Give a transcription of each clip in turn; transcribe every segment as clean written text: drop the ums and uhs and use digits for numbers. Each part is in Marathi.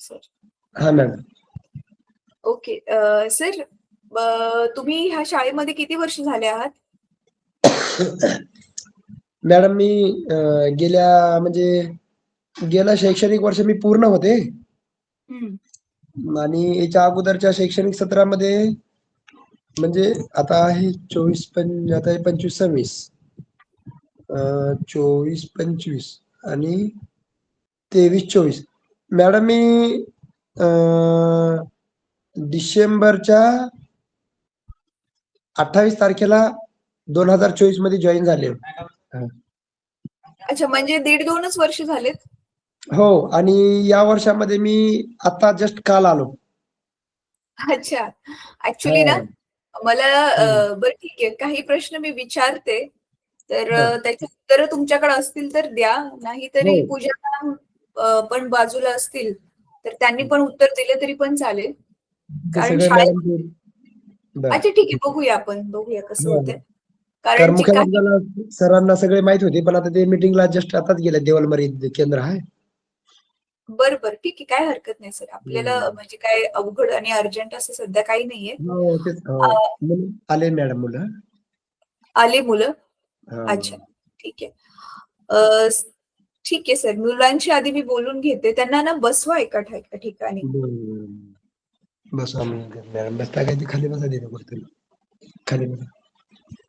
सर. हा मॅडम. ओके सर, तुम्ही ह्या शाळेमध्ये किती वर्ष झाले आहात? मॅडम मी गेल्या शैक्षणिक वर्ष मी पूर्ण होते आणि याच्या अगोदरच्या शैक्षणिक सत्रामध्ये म्हणजे आता आहे 25-26 24-25 आणि 23-24 मॅडम मी डिसेंबरच्या 28 तारखेला 2024 मध्ये जॉईन झाले. अच्छा, म्हणजे 1.5-2च वर्ष झालेत. हो, आणि या वर्षामध्ये मी आता जस्ट काल आलो. अच्छा, ऍक्च्युली ना मला बरं ठीक आहे, काही प्रश्न मी विचारते, तर त्याची उत्तरं तुमच्याकडे असतील तर द्या, नाहीतरी पूजा मॅडम पण बाजूला असतील तर त्यांनी पण उत्तर दिले तरी पण चालेल. कारण शाळेत अच्छा ठीक आहे, बघूया कसं होतंय. कारण मुख्याध्यापकाला सरांना सगळे माहित होते, पण आता ते मीटिंगला जस्ट आताच गेले. देवलमरी केंद्र आहे. बरं ठीक आहे, काय हरकत नाही सर. आपल्याला म्हणजे काय अवघड आणि अर्जंट असं सध्या काही नाहीये. आले मॅडम मुलं. आले मुलं. अच्छा ठीक आहे. ठीक आहे सर, मुलांची आधी मी बोलून घेते. त्यांना ना बसवा एका ठिकाणी. बसवा मॅडम. बसता काय ते खाली बसा देतो खाली बसा.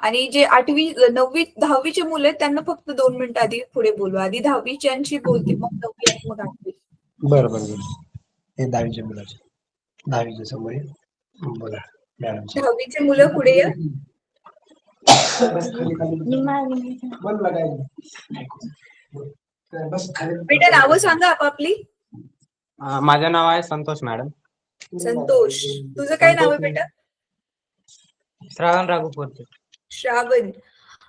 आणि जे 8वी 9वी 10वीचे मुलं आहेत त्यांना फक्त 2 मिनिटं आधी पुढे बोलवा. आधी 10वीच्यांशी बोलते, मग 9वी आणि मग 8वी. बरं. हे 10वीच्या मुलाचे 10वीच्या समोर बोला मॅडम. 10वीचे मुलं पुढे या. बेटा नावं सांगा आपापली. माझं नाव आहे संतोष मॅडम. संतोष. तुझं काय नाव आहे बेटा? श्रावण राघोपूरचे. श्रावण.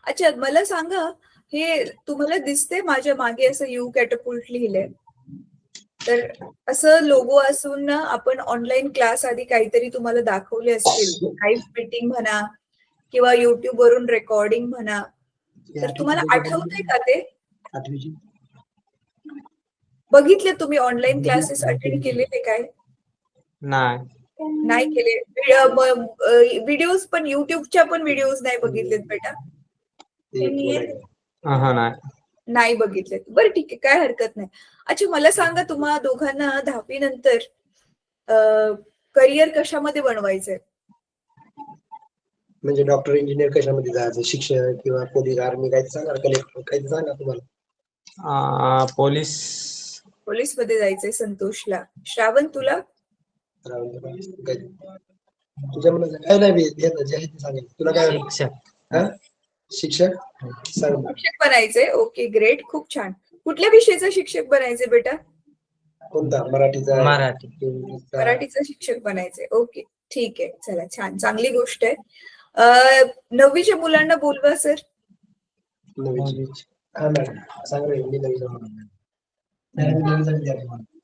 अच्छा, मला सांगा, हे तुम्हाला दिसते माझ्या मागे असं यू कॅटपुल्ट लिहिलंय, तर असं लोगो असून ना आपण ऑनलाईन क्लास आधी काहीतरी तुम्हाला दाखवले असतील, लाईव्ह मीटिंग म्हणा किंवा युट्यूब वरून रेकॉर्डिंग म्हणा, तर तुम्हाला आठवतंय का ते? बघितले तुम्ही ऑनलाईन क्लासेस अटेंड केलेले काय? नाही केले. व्हिडिओज पण युट्यूबच्या पण व्हिडिओज नाही बघितलेत बेटा? नाही बघितलेत. बरं ठीक आहे, काय हरकत नाही. अच्छा, मला सांगा, तुम्हा दोघांना 10वी नंतर करिअर कशामध्ये बनवायचंय? म्हणजे डॉक्टर, इंजिनियर कशामध्ये जायचं? शिक्षक किंवा पोलीस, आर्मी, काही सांगा. कलेक्टर काही सांगा तुम्हाला. पोलीस मध्ये जायचंय संतोषला. श्रावण तुला? तुझ्या मनात काय नाही जे आहे ते सांगेल. तुला काय? शिक्षक बनायचंय. ओके ग्रेट, खूप छान. कुठल्या विषयाचा शिक्षक बनायचे बेटा? कोणता? मराठीचा? मराठीचा शिक्षक बनायचंय. ओके ठीक आहे, चला छान, चांगली गोष्ट आहे. 9वीच्या मुलांना बोलवा सर.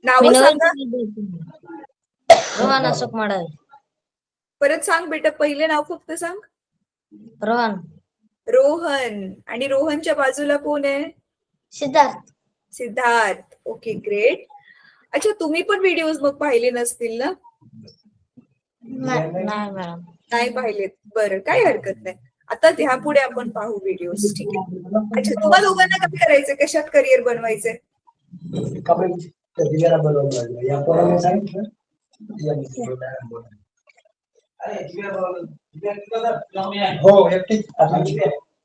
नाव सांगा. रोहन अशोक मडावी. परत सांग बेटा, पहिले नाव फक्त सांग. रोहन. आणि रोहनच्या बाजूला कोण आहे? सिद्धार्थ. Okay great. अच्छा, तुम्ही पण व्हिडिओज मग पाहिले नसतील ना? नाही पाहिलेत. बरं, काही हरकत नाही. आता ह्यापुढे आपण पाहू व्हिडिओज, ठीक आहे? अच्छा, तुम्हाला दोघांना काय करायचंय? कशात करिअर बनवायचंय?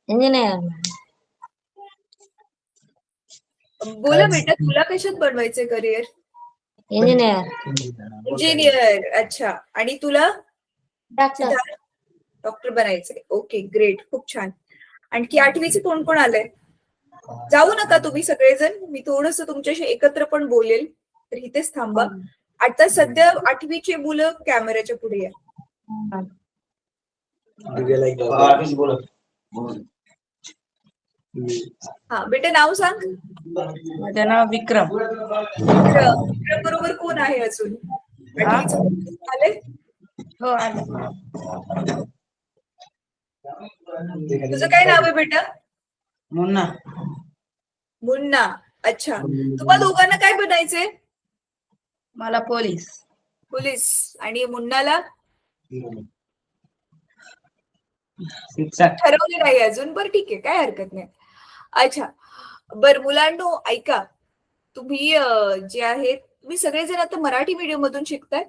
इंजिनियर. बोला बेटा, तुला कशात बनवायचंय करिअर? इंजिनियर. अच्छा, आणि तुला? डॉक्टर बनायचंय. ओके ग्रेट, खूप छान. आणखी 8वीचे कोण कोण आलंय? जाऊ नका तुम्ही सगळेजण, मी थोडस तुमच्याशी एकत्र पण बोलेल, तर इथेच थांबा. आता सध्या 8वीचे मुलं कॅमेऱ्याच्या पुढे या. हा बेटा, नाव सांग. माझं नाव विक्रम. विक्रम बरोबर कोण आहे अजून? 8वीचे आले? हो आले. तुझं काय नाव आहे बेटा? मुन्ना. मुन्ना. अच्छा, तुम्हाला दोघांना काय बनायचंय? मला पोलीस. पोलीस. आणि मुन्नाला शिक्षक. ठरवले नाही अजून, बरं ठीक आहे, काय हरकत नाही. अच्छा, बर मुलांनो ऐका, तुम्ही जे आहेत तुम्ही सगळेजण आता मराठी मीडियम मधून शिकताय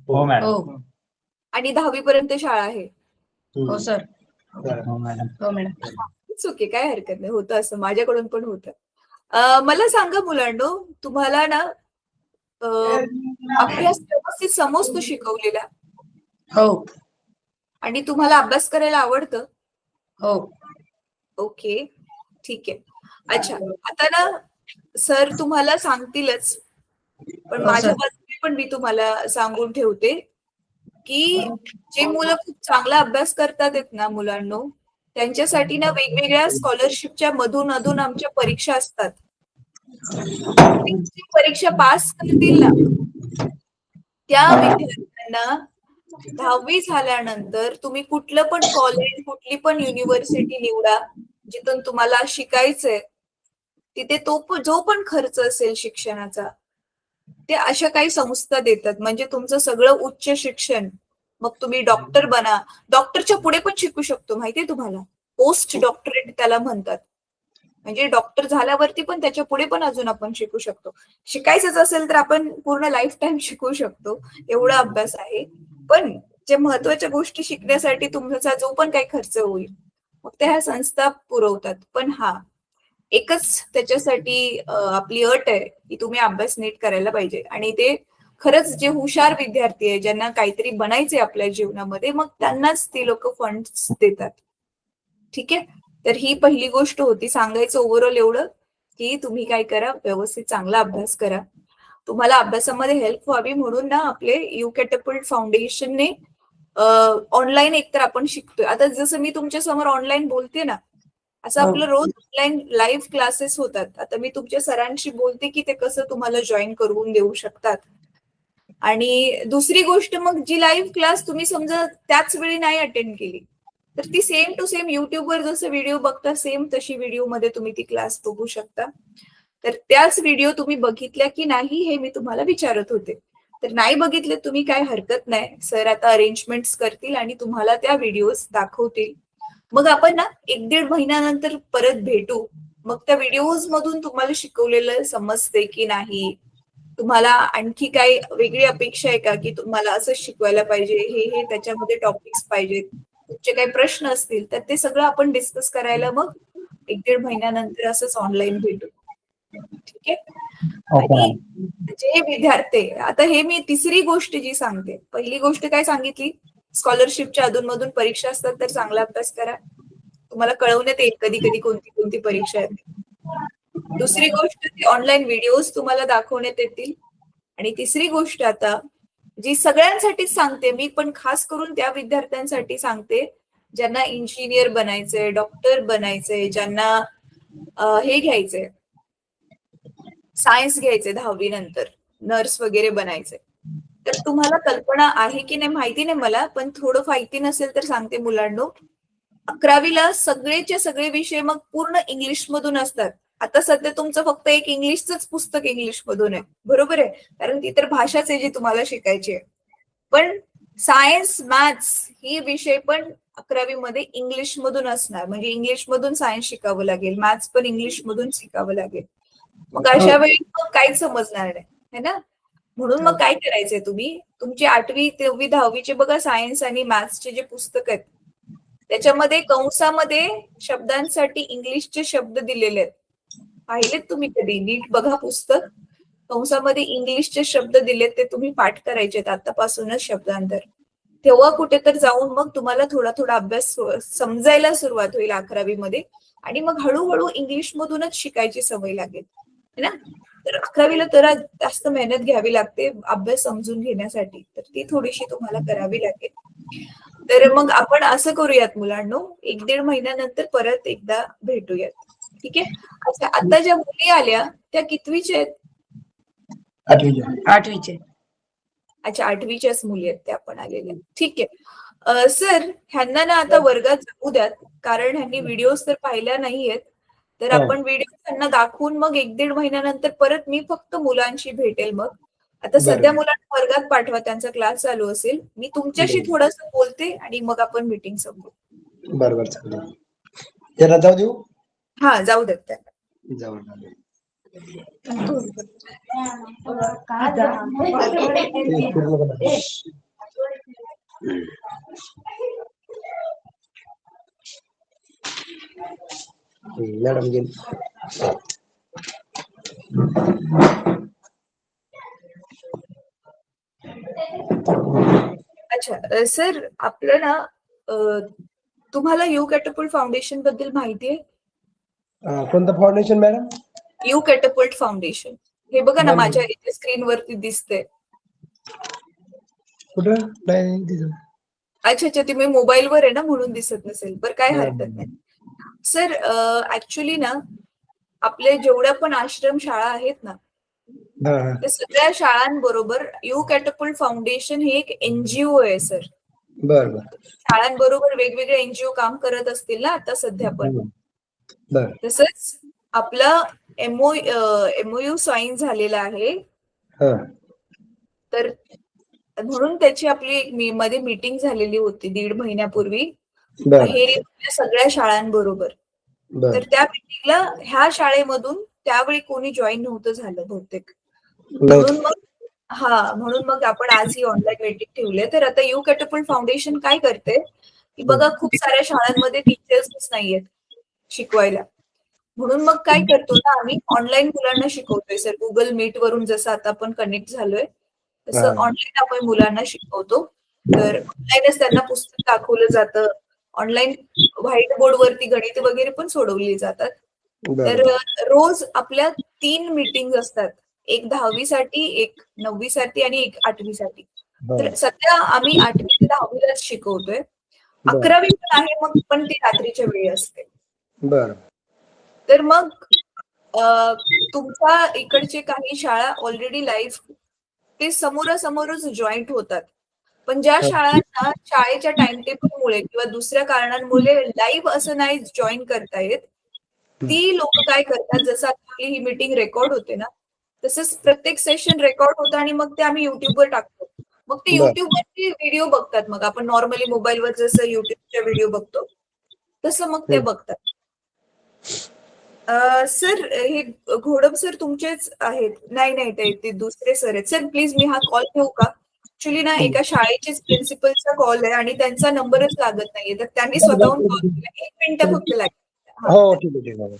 हो मॅडम. हो. आणि 10वी पर्यंत शाळा आहे. हो सर. हो मॅडम. हो मॅडम. चुकी, काय हरकत नाही, होतं असं, माझ्याकडून पण होतं. मला सांगा मुलांनो, तुम्हाला ना अभ्यास व्यवस्थित समजतो शिकवलेला हो. आणि तुम्हाला अभ्यास करायला आवडतं? हो. ओके, ठीक आहे. अच्छा, आता ना सर तुम्हाला सांगतीलच, पण हो, माझ्या सर. बाजूने पण मी तुम्हाला सांगून ठेवते की जे मुलं खूप चांगला अभ्यास करतात आहेत ना मुलांनो, त्यांच्यासाठी ना वेगवेगळ्या स्कॉलरशिपच्या मधून अधून आमच्या परीक्षा असतात. जी परीक्षा पास करतील ना त्या विद्यार्थ्यांना 10वी झाल्यानंतर तुम्ही कुठलं पण कॉलेज, कुठली पण युनिव्हर्सिटी निवडा, जिथून तुम्हाला शिकायचंय, तिथे जो पण खर्च असेल शिक्षणाचा, ते अशा काही संस्था देतात. म्हणजे तुमचं सगळं उच्च शिक्षण, मग तुम्ही डॉक्टर बना, डॉक्टरच्या पुढे पण शिकू शकतो, माहितीये तुम्हाला, पोस्ट डॉक्टरेट त्याला म्हणतात. म्हणजे डॉक्टर झाल्यावरती पण त्याच्या पुढे पण अजून आपण शिकू शकतो. शिकायचंच असेल तर आपण पूर्ण लाईफ टाइम शिकू शकतो, एवढा अभ्यास आहे. पण जे महत्वाच्या गोष्टी शिकण्यासाठी तुमचा जो पण काही खर्च होईल, मग त्या ह्या संस्था पुरवतात. पण हा एकच त्याच्यासाठी आपली अट आहे की तुम्ही अभ्यास नीट करायला पाहिजे. आणि ते खरंच जे हुशार विद्यार्थी आहे, ज्यांना काहीतरी बनायचे आपल्या जीवनामध्ये, मग त्यांनाच ती लोक फंड्स देतात. ठीक आहे, तर ही पहिली गोष्ट होती सांगायचं ओव्हरऑल एवढं की तुम्ही काय करा, व्यवस्थित चांगला अभ्यास करा. तुम्हाला अभ्यासामध्ये हेल्प व्हावी म्हणून ना आपले यू कॅटapult फाउंडेशनने ऑनलाईन एकतर आपण शिकतोय. आता जसं मी तुमच्या समोर ऑनलाईन बोलते ना, असं आपलं रोज ऑनलाईन लाईव्ह क्लासेस होतात. आता मी तुमच्या सरांशी बोलते की ते कसं तुम्हाला जॉईन करून देऊ शकतात. आणि दुसरी गोष्ट, मग जी लाईव्ह क्लास तुम्ही समजा त्याच वेळी नाही अटेंड केली, तर ती सेम टू सेम युट्यूबवर जसं व्हिडिओ बघता, सेम तशी व्हिडिओ मध्ये तुम्ही ती क्लास बघू शकता. तर त्याच व्हिडिओ तुम्ही बघितल्या की नाही हे मी तुम्हाला विचारत होते. तर नाही बघितले तुम्ही, काय हरकत नाही, सर आता अरेंजमेंट्स करतील आणि तुम्हाला त्या व्हिडिओज दाखवतील. मग आपण ना 1-1.5 महिन्यानंतर परत भेटू. मग त्या व्हिडिओज मधून तुम्हाला शिकवलेलं समजते की नाही, तुम्हाला आणखी काही वेगळी अपेक्षा आहे का की तुम्हाला असं शिकवायला पाहिजे, हे त्याच्यामध्ये टॉपिक्स पाहिजेत, तुमचे काही प्रश्न असतील तर ते सगळं आपण डिस्कस करायला मग 1-1.5 महिन्यानंतर असंच ऑनलाईन भेटू. ठीक आहे. आणि जे विद्यार्थी, आता हे मी तिसरी गोष्ट जी सांगते, पहिली गोष्ट काय सांगितली, स्कॉलरशिपच्या अधूनमधून परीक्षा असतात तर चांगला अभ्यास करा, तुम्हाला कळवण्यात येईल कधी कधी कोणती कोणती परीक्षा येते. दुसरी गोष्ट, ती ऑनलाईन व्हिडिओज तुम्हाला दाखवण्यात येतील. आणि तिसरी गोष्ट आता जी सगळ्यांसाठीच सांगते मी, पण खास करून त्या विद्यार्थ्यांसाठी सांगते ज्यांना इंजिनियर बनायचंय, डॉक्टर बनायचंय, ज्यांना हे घ्यायचंय, सायन्स घ्यायचंय 10वी नंतर, नर्स वगैरे बनायचंय. तर तुम्हाला कल्पना आहे की नाही माहिती नाही मला, पण थोडं माहिती नसेल तर सांगते मुलांनो. 11वीला सगळेच्या सगळे विषय मग पूर्ण इंग्लिश मधून असतात. आता सध्या तुमचं फक्त एक इंग्लिशचंच पुस्तक इंग्लिश मधून आहे, बरोबर आहे, कारण ती तर भाषाच आहे जी तुम्हाला शिकायची आहे. पण सायन्स, मॅथ्स ही विषय पण 11वी मध्ये इंग्लिश मधून असणार. म्हणजे इंग्लिश मधून सायन्स शिकावं लागेल, मॅथ्स पण इंग्लिश मधून शिकावं लागेल. मग अशा वेळी मग काहीच समजणार नाही, है ना. म्हणून मग काय करायचंय, तुम्ही तुमची 8वी, 9वी, 10वीचे बघा सायन्स आणि मॅथ्सचे जे पुस्तक आहेत, त्याच्यामध्ये कंसामध्ये शब्दांसाठी इंग्लिशचे शब्द दिलेले आहेत. पाहिलेत तुम्ही कधी? नीट बघा पुस्तक, कंसामध्ये इंग्लिशचे शब्द दिलेत, ते तुम्ही पाठ करायचे आतापासूनच शब्दांतर. तेव्हा कुठे तर जाऊन मग तुम्हाला थोडा थोडा अभ्यास समजायला सुरुवात होईल 11वी मध्ये, आणि मग हळूहळू इंग्लिश मधूनच शिकायची सवय लागेल, है ना. तर 11वीला तर जास्त मेहनत घ्यावी लागते अभ्यास समजून घेण्यासाठी, तर ती थोडीशी तुम्हाला करावी लागेल. तर मग आपण असं करूयात मुलांनो, 1-1.5 महिन्यानंतर परत एकदा भेटूयात. ठीक आहे. अच्छा, आता ज्या मुली आल्या त्या कितवीच्या आहेत? 8वीचे. अच्छा, 8वीच्याच मुली आहेत त्या पण आलेल्या. ठीक आहे. सर, ह्यांना ना आता वर्गात जाऊ द्यात, कारण ह्यांनी व्हिडिओज तर पाहिल्या नाहीयेत. तर हा. आपण व्हिडिओ त्यांना दाखवून मग 1-1.5 महिन्यानंतर परत मी फक्त मुलांशी भेटेल मग. आता सध्या बरं. मुलांना वर्गात पाठवा, त्यांचा क्लास चालू असेल. मी तुमच्याशी बरं. थोडंसं बोलते आणि मग आपण मीटिंग संपवू. बरोबर, चालेल. त्याला जाऊ देऊ? हां, जाऊ देत त्यांना. जाऊ द्या. ते पूर्ण करा. मॅडम गेली. अच्छा, सर आपलं ना तुम्हाला यू कॅटapult फाउंडेशन बद्दल माहिती आहे? कोणतं foundation madam? U Catapult Foundation. हे बघा ना, नाही. माझ्या इथे स्क्रीनवरती दिसतंय. कुठं? नाही दिसत. अच्छा, तुम्ही मोबाईलवर आहे ना म्हणून दिसत नसेल. बरं, काय हा. हरकत नाही. सर ऍक्च्युली ना, आपले जेवढ्या पण आश्रम शाळा आहेत ना, हा, हा. त्या सगळ्या शाळांबरोबर यू कॅटapult फाउंडेशन हे एक एनजीओ आहे सर. बरं, बरं. शाळांबरोबर वेगवेगळे एनजीओ काम करत असतील ना आता सध्या पण. बरं. तसंच आपला एमओयू साईन झालेला आहे. हा. तर म्हणून त्याची आपली मध्ये मीटिंग झालेली होती 1.5 महिन्यापूर्वी बरं. अहेरीमधल्या सगळ्या शाळांबरोबर. बरं. तर त्या मीटिंगला ह्या शाळेमधून त्यावेळी कोणी जॉईन नव्हतं झालं बहुतेक. म्हणून मग आपण आज ही ऑनलाईन मीटिंग ठेवली. तर आता यू कॅटapult फाउंडेशन काय करते की बघा, खूप साऱ्या शाळांमध्ये टीचर्सच नाहीयेत शिकवायला. म्हणून मग काय करतो ना, आम्ही ऑनलाईन मुलांना शिकवतोय सर. गुगल मीट वरून जसं आता आपण कनेक्ट झालोय तसं हा. ऑनलाईन आपण मुलांना शिकवतो. तर ऑनलाईनच त्यांना पुस्तक दाखवलं जातं. ऑनलाईन व्हाईट बोर्डवरती गणित वगैरे पण सोडवली जातात. तर बरं. रोज आपल्या 3 मीटिंग असतात. एक 10वी साठी, एक 9वी साठी आणि एक 8वी साठी. हा. तर सध्या आम्ही 8वी ते 10वीलाच शिकवतोय. बरं. 11वी पण आहे मग, पण ती रात्रीच्या वेळी असते. बरं. तर मग तुमच्या इकडचे काही शाळा ऑलरेडी लाईव्ह ते समोरासमोरच जॉईंट होतात. पण ज्या हा. शाळांना शाळेच्या टाइमटेबलमुळे किंवा दुसऱ्या कारणांमुळे लाईव्ह असं नाही जॉईन करता येत, ती लोक काय करतात, जसं आता आपली ही मीटिंग रेकॉर्ड होते ना, तसंच प्रत्येक सेशन रेकॉर्ड होतं आणि मग ते आम्ही युट्यूबवर टाकतो. मग ते बरं. युट्यूबवरती व्हिडिओ बघतात. मग आपण नॉर्मली मोबाईलवर जसं युट्यूबच्या व्हिडिओ बघतो तसं मग ते बघतात. सर हे घोडम सर तुमचेच आहेत? नाही, ते दुसरे सर आहेत. सर प्लीज मी हा कॉल घेऊ का? ऍक्च्युली ना, एका शाळेचेच प्रिन्सिपलचा कॉल आहे आणि त्यांचा नंबरच लागत नाहीये. तर त्यांनी स्वतःहून कॉल केला. 1 मिनिटं फक्त लागेल. हो, ठीक आहे, ठीक आहे.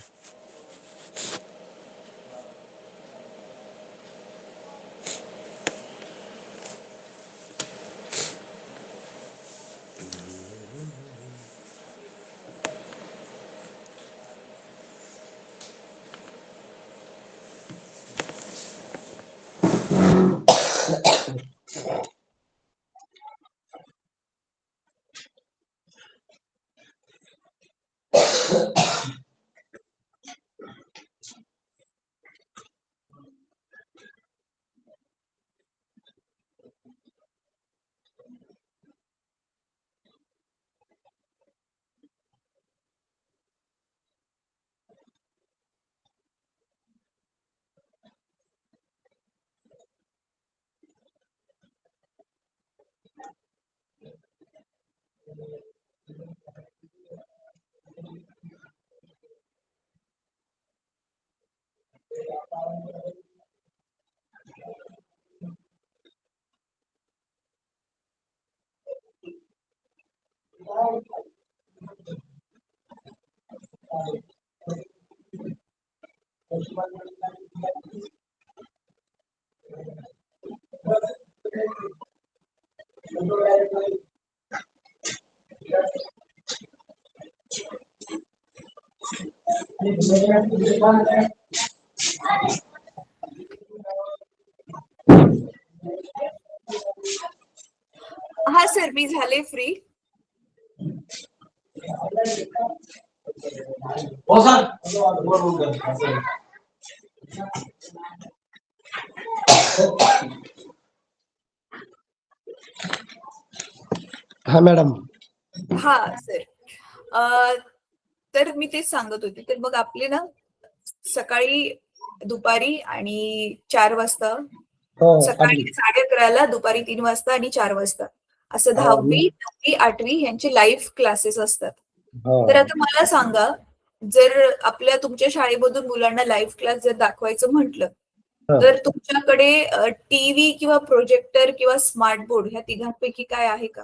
हा सर, मी झाले फ्री. हो सर. हा मॅडम. हा सर, तर मी तेच सांगत होते. तर मग आपले ना सकाळी, दुपारी आणि 4 वाजता, हो सकाळी आठवी. 11:30ला, दुपारी 3 वाजता आणि 4 वाजता असं हो 10वी, 9वी, 8वी यांचे लाईव्ह क्लासेस असतात. हो तर आता मला सांगा, जर आपल्या तुमच्या शाळेमधून मुलांना लाईव्ह क्लास जर दाखवायचं म्हटलं, हो. तर तुमच्याकडे टीव्ही किंवा प्रोजेक्टर किंवा स्मार्ट बोर्ड ह्या तिघांपैकी काय आहे का?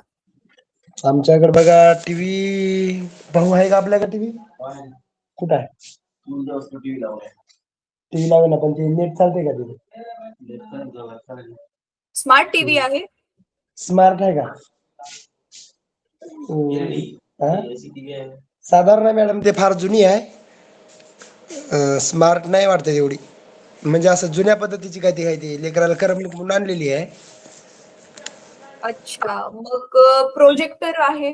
आमच्याकडे बघा टीव्ही. भाऊ आहे का आपल्याकडे टीव्ही? कुठं आहे? टीव्ही लावे ना, पण ते नेट चालते का तिथे? स्मार्ट टीव्ही आहे? स्मार्ट आहे का? हा? साधारण आहे मॅडम, ते फार जुनी आहे. स्मार्ट नाही वाटत एवढी. म्हणजे असं जुन्या पद्धतीची काय ती आहे, ती लेकराला करमणूक म्हणून आणलेली आहे. अच्छा, मग प्रोजेक्टर आहे?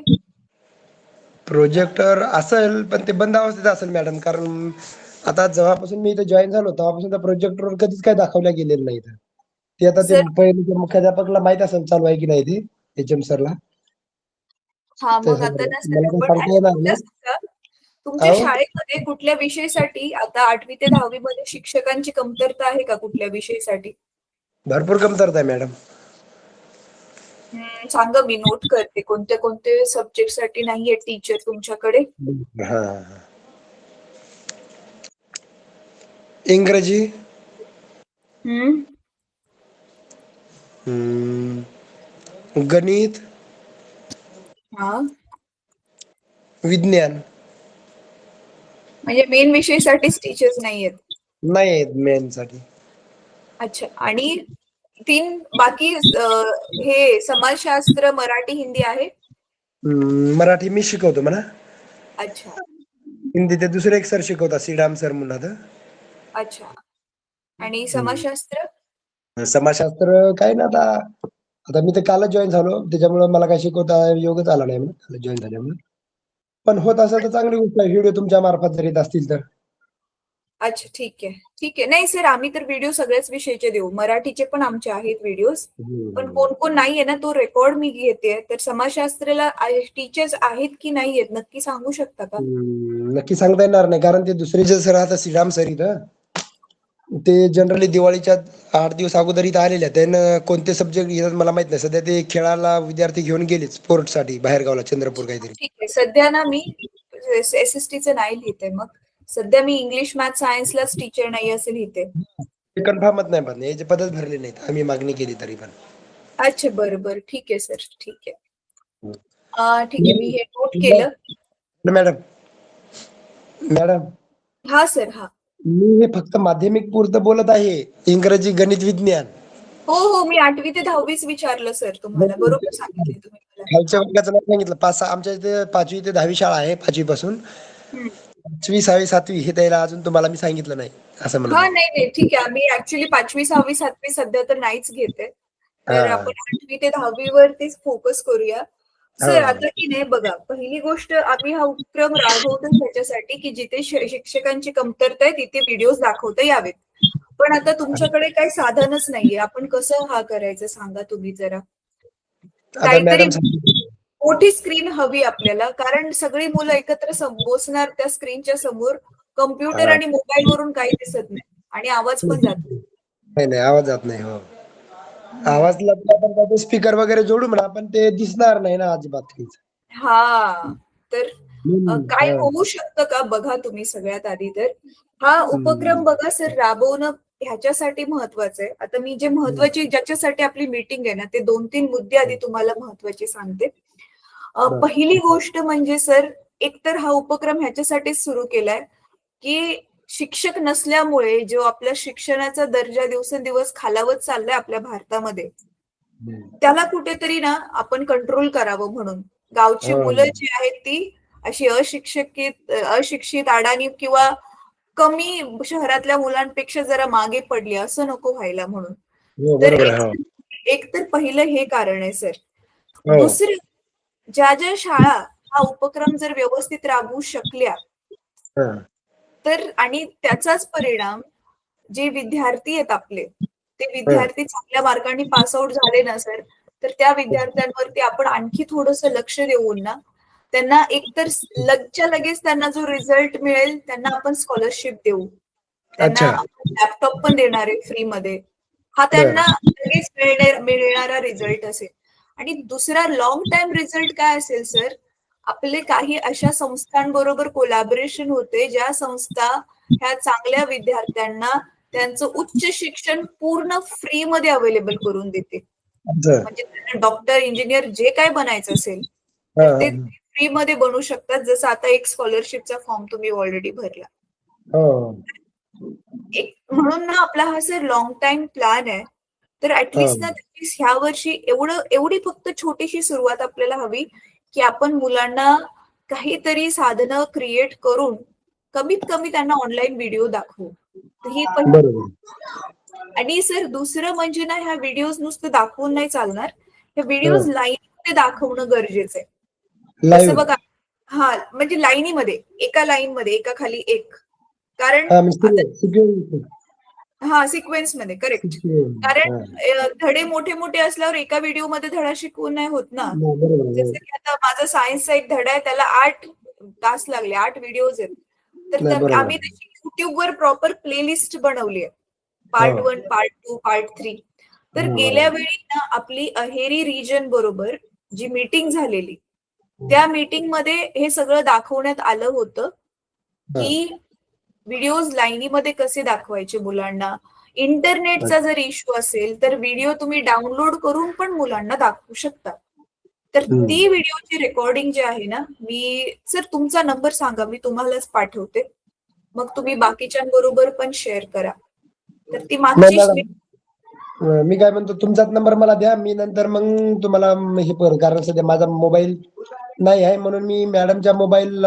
प्रोजेक्टर असेल, पण ते बंद अवस्थेत असेल मॅडम, कारण आता जेव्हापासून मी इथे जॉईन झालो तेव्हापासून त्या प्रोजेक्टरवर कधीच काय दाखवल्या गेलेलं नाही इथं. ते आता ते सर, पहिले मुख्याध्यापकला माहित असेल चालू आहे की नाही ते, एच एम सरला. हा, मग आता ना सर मला काही आपण सांगता येणार मला नाही. सांगा, तुमच्या अहो, शाळेमध्ये कुठल्या विषयासाठी आता 8वी ते 10वी मध्ये शिक्षकांची कमतरता आहे का कुठल्या विषयासाठी? भरपूर कमतरता आहे मॅडम. सांगा, मी नोट करते. कोणत्या कोणते सब्जेक्ट साठी नाहीये टीचर तुमच्याकडे? हा. इंग्रजी, हम्म. गणित, हा, विज्ञान. म्हणजे मेन विषयासाठीच टीचर्स नाहीयेत. नाही आहेत मेन साठी. अच्छा, आणि 3 बाकी हे समाजशास्त्र, मराठी, हिंदी आहे? मराठी मी शिकवतो म्हणा. अच्छा, हिंदी ते दुसरे एक सर शिकवतात, श्रीराम सर म्हणून आता. अच्छा. आणि समाजशास्त्र? समाजशास्त्र काय ना, आता आता मी तर कालच जॉईन झालो, त्याच्यामुळे मला काय शिकवता योगच आला नाही म्हणून जॉईन झाल्यामुळे. पण होत असेल तर चांगली गोष्ट आहे, व्हिडिओ तुमच्या मार्फत जर येत असतील तर. अच्छा, ठीक आहे, ठीक आहे. नाही सर, आम्ही तर व्हिडिओ सगळ्याच विषयाचे देऊ. मराठीचे पण आमचे आहेत व्हिडिओज. पण कोण कोण नाहीये ना, तो रेकॉर्ड मी घेते. तर समाजशास्त्राला टीचर्स आहेत की नाहीयेत, नक्की सांगू शकता का? नक्की सांगता येणार नाही, कारण ते दुसरे जे सर आता श्रीराम सर इथं, ते जनरली दिवाळीच्या 8 दिवस अगोदर इथं आलेले आहेत. त्यानं कोणते सब्जेक्ट घेतात मला माहित नाही. सध्या ते खेळाला विद्यार्थी घेऊन गेलेच स्पोर्टसाठी बाहेर गावला, चंद्रपूर काहीतरी. ठीक आहे. सध्या ना मी SSTचं नाही लिहिते. मग सध्या मी इंग्लिश, मॅथ, सायन्सलाच टीचर नाही असं लिहिते. ते कन्फर्मच नाही, पण याचे पदच भरले नाहीत आम्ही मागणी केली तरी पण. अच्छा, बरं बरं, ठीक आहे सर, ठीक आहे. ठीक आहे, मी हे नोट केलं. मॅडम, मॅडम, हा सर, हा. मी हे फक्त माध्यमिक पुरतं बोलत आहे, इंग्रजी, गणित, विज्ञान. हो हो, मी 8वी ते 10वीच विचारलं सर तुम्हाला. बरोबर सांगितले तुम्ही मला. खालच्या वर्गाचं नाही सांगितलं. 5-6 आमच्या इथे 5वी ते 10वी शाळा आहे, 5वी पासून. हम्म. 5वी, 6वी, 7वी हे द्यायला अजून तुम्हाला मी सांगितलं नाही, असं म्हणत हा, होतो. नाही नाही, ठीक आहे. आम्ही ऍक्च्युली 5वी, 6वी, 7वी सध्या तर नाहीच घेते. तर हा. आपण 8वी ते 10वी वरतीच फोकस करूया. सर, हो. आता की नाही बघा, पहिली गोष्ट, आम्ही हा उपक्रम राबवतो त्याच्यासाठी की जिथे शिक्षकांची कमतरता आहे तिथे व्हिडिओज दाखवता यावेत. पण आता तुमच्याकडे काही साधनच नाहीये. आपण कसं हा करायचं सांगा तुम्ही जरा. आता काहीतरी मॅडम मोठी स्क्रीन हवी आपल्याला, कारण सगळी मुलं एकत्र बसणार त्या स्क्रीनच्या समोर. कम्प्युटर आणि मोबाईल वरून काही दिसत नाही आणि आवाज पण जातो. नाही नाही, आवाज जात नाही. हो, हम्म. आवाज आपण स्पीकर वगैरे जोडू म्हणा, पण ते दिसणार नाही ना अजिबात काहीच. हा, तर काय हा. होऊ शकतं का बघा तुम्ही. सगळ्यात आधी तर हा उपक्रम बघा सर, राबवणं ह्याच्यासाठी महत्वाचं आहे. आता मी जे महत्वाची, ज्याच्यासाठी आपली मीटिंग आहे ना, ते 2-3 मुद्दे आधी तुम्हाला महत्वाचे सांगते. पहिली गोष्ट म्हणजे सर, एकतर हा उपक्रम ह्याच्यासाठीच सुरू केलाय की शिक्षक नसल्यामुळे जो आपल्या शिक्षणाचा दर्जा दिवसेंदिवस खालावत चाललाय आपल्या भारतामध्ये, त्याला कुठेतरी ना आपण कंट्रोल करावं म्हणून. गावची मुलं जी आहेत ती अशी अशिक्षित, अडाणी किंवा कमी शहरातल्या मुलांपेक्षा जरा मागे पडली असं नको व्हायला म्हणून. हो, तर बरोबर आहे. एक तर पहिलं हे कारण आहे सर. हो. दुसरं, ज्या ज्या शाळा हा उपक्रम जर व्यवस्थित राबवू शकल्या, हा. तर आणि त्याचाच परिणाम जे विद्यार्थी आहेत आपले, ते विद्यार्थी चांगल्या मार्कांनी पास आउट झाले ना सर, तर त्या विद्यार्थ्यांवरती आपण आणखी थोडंसं लक्ष देऊन ना त्यांना एकतर लगच्या लगेच त्यांना जो रिझल्ट मिळेल त्यांना आपण स्कॉलरशिप देऊ. त्यांना अच्छा. लॅपटॉप पण देणार आहे फ्रीमध्ये. हा त्यांना लगेच मिळणारा रिझल्ट असेल. आणि दुसरा लॉंग टाइम रिझल्ट काय असेल सर, आपले काही अशा संस्थांबरोबर कोलॅबोरेशन होते ज्या संस्था ह्या चांगल्या विद्यार्थ्यांना त्यांचं उच्च शिक्षण पूर्ण फ्री मध्ये अवेलेबल करून देते. अच्छा. म्हणजे त्यांना डॉक्टर, इंजिनियर जे काय बनायचं असेल हा, तर ते हा. फ्री मध्ये बनू शकतात. जसं आता एक स्कॉलरशिपचा फॉर्म तुम्ही ऑलरेडी भरला. हो. एक म्हणून ना आपला हा सर लॉंग टाइम प्लॅन आहे. तर ऍटलिस्ट ना ह्या वर्षी एवढी फक्त छोटीशी सुरुवात आपल्याला हवी की आपण मुलांना काहीतरी साधनं क्रिएट करून कमीत कमी त्यांना ऑनलाईन व्हिडिओ दाखवू. तर ही पहिली. बरोबर. आणि सर दुसरं म्हणजे ना ह्या व्हिडिओज नुसतं दाखवून नाही चालणार. ह्या व्हिडिओज हा. लाईन मध्ये दाखवणं गरजेचं आहे. जसं लाईव्ह. बघा, हा म्हणजे लाईनीमध्ये एका लाईन मध्ये एका खाली एक. कारण हा, आता हा सिक्वेन्स मध्ये करेक्ट. कारण बरोबर. धडे मोठे मोठे असल्यावर एका व्हिडिओ मध्ये धडा शिकवून नाही होत ना. जसं की आता माझा सायन्सचा एक धडा आहे, त्याला 8 तास लागले, 8 व्हिडिओज आहेत. तर नाही, बरोबर. आम्ही त्याची युट्यूबवर प्रॉपर प्लेलिस्ट बनवली आहे. Part 1, part 2, part 3. तर गेल्या वेळी ना आपली अहेरी रिजन बरोबर जी मीटिंग झालेली, त्या मीटिंग मध्ये हे सगळं दाखवण्यात आलं होतं की व्हिडिओज लाईनीमध्ये कसे दाखवायचे मुलांना. इंटरनेटचा जर इश्यू असेल तर व्हिडिओ तुम्ही डाउनलोड करून पण मुलांना दाखवू शकता. तर ती व्हिडिओची रेकॉर्डिंग जी आहे ना, मी सर तुमचा नंबर सांगा, मी तुम्हालाच पाठवते. मग तुम्ही बाकीच्यांबरोबर पण शेअर करा. तर ती मागची मी काय म्हणतो, तुमचाच नंबर मला द्या, मी नंतर मग तुम्हाला हे कर. कारण सध्या माझा मोबाईल नाही आहे म्हणून मी मॅडमच्या मोबाईल